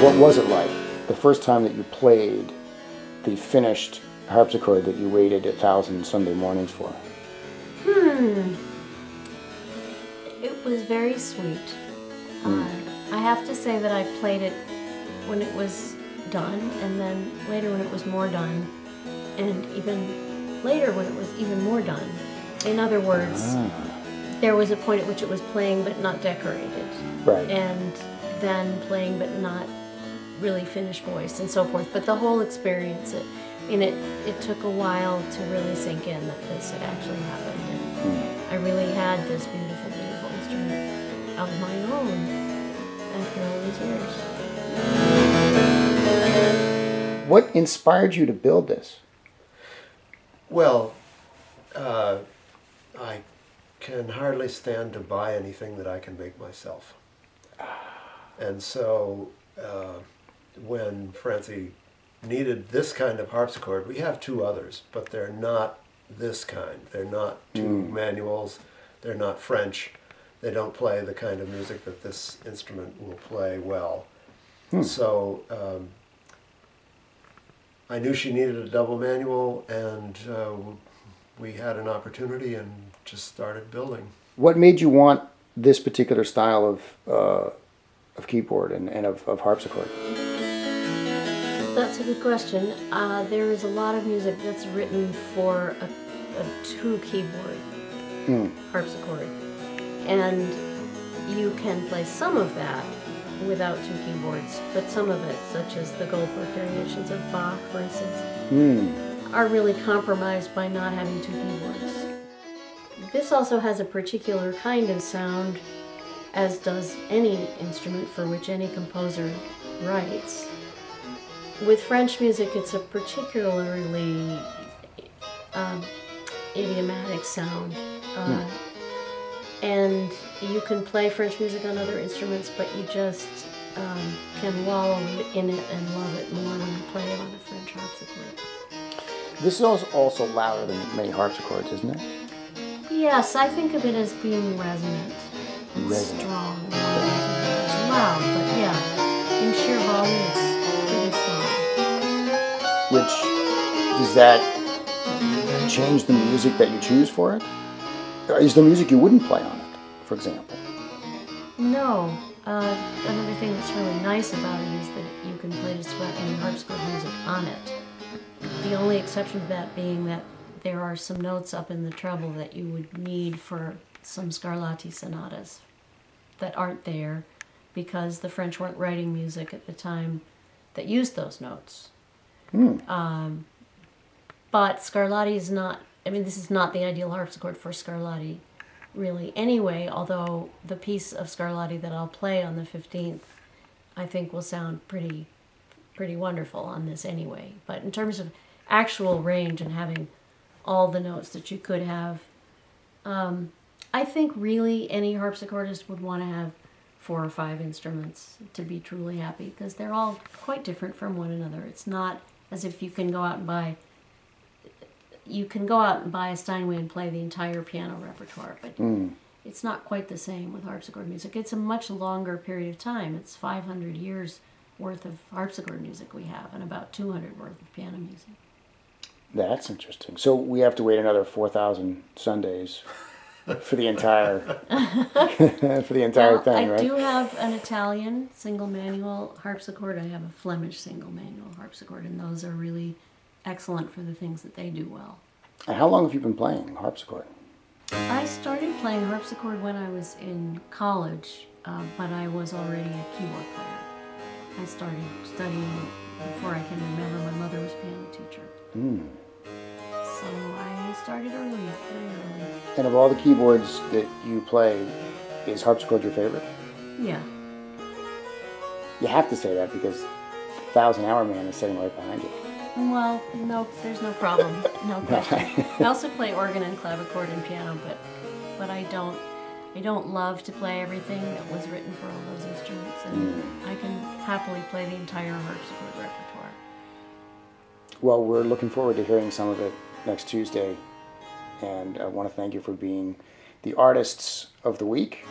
What was it like the first time that you played the finished harpsichord that you waited 1,000 Sunday mornings for? It was very sweet. I have to say that I played it when it was done, and then later when it was more done, and even later when it was even more done. In other words, there was a point at which it was playing but not decorated. Right. And then playing but not really finished voice and so forth. But the whole experience, it took a while to really sink in that this had actually happened. And I really had this beautiful, beautiful instrument of my own after all these years. What inspired you to build this? Well, I can hardly stand to buy anything that I can make myself. And so when Francie needed this kind of harpsichord, we have two others, but they're not this kind. They're not two manuals. They're not French. They don't play the kind of music that this instrument will play well. So I knew she needed a double manual, and we had an opportunity and just started building. What made you want this particular style of keyboard and of harpsichord? That's a good question. There is a lot of music that's written for a two-keyboard harpsichord, and you can play some of that without two keyboards, but some of it, such as the Goldberg variations of Bach, for instance, are really compromised by not having two keyboards. This also has a particular kind of sound, as does any instrument for which any composer writes. With French music, it's a particularly idiomatic sound. And you can play French music on other instruments, but you just can wallow in it and love it more when you play it on a French harpsichord. This is also louder than many harpsichords, isn't it? Yes, I think of it as being resonant. Resonant. Strong. It's loud, but yeah, in sheer volume, it's pretty strong. Which, does that change the music that you choose for it? Is there music you wouldn't play on it, for example? No. Another thing that's really nice about it is that you can play just about any harpsichord music on it. The only exception to that being that there are some notes up in the treble that you would need for some Scarlatti sonatas that aren't there because the French weren't writing music at the time that used those notes. But Scarlatti is not, this is not the ideal harpsichord for Scarlatti really anyway, although the piece of Scarlatti that I'll play on the 15th I think will sound pretty wonderful on this anyway. But in terms of actual range and having all the notes that you could have, I think really any harpsichordist would want to have 4 or 5 instruments to be truly happy, because they're all quite different from one another. It's not as if you can go out and buy a Steinway and play the entire piano repertoire, but it's not quite the same with harpsichord music. It's a much longer period of time. It's 500 years worth of harpsichord music we have, and about 200 worth of piano music. That's interesting. So we have to wait another 4,000 Sundays for the entire thing, right? I do have an Italian single manual harpsichord. I have a Flemish single manual harpsichord, and those are really excellent for the things that they do well. And how long have you been playing harpsichord? I started playing harpsichord when I was in college, but I was already a keyboard player. I started studying before I can remember. My mother was a piano teacher. So I started early, very early. And of all the keyboards that you play, is harpsichord your favorite? Yeah. You have to say that because 1,000 Hour Man is sitting right behind you. Well, no, there's no problem. No question. I also play organ and clavichord and piano, but I don't love to play everything that was written for all those instruments, and I can happily play the entire harpsichord repertoire. Well, we're looking forward to hearing some of it next Tuesday, and I want to thank you for being the Artists of the Week.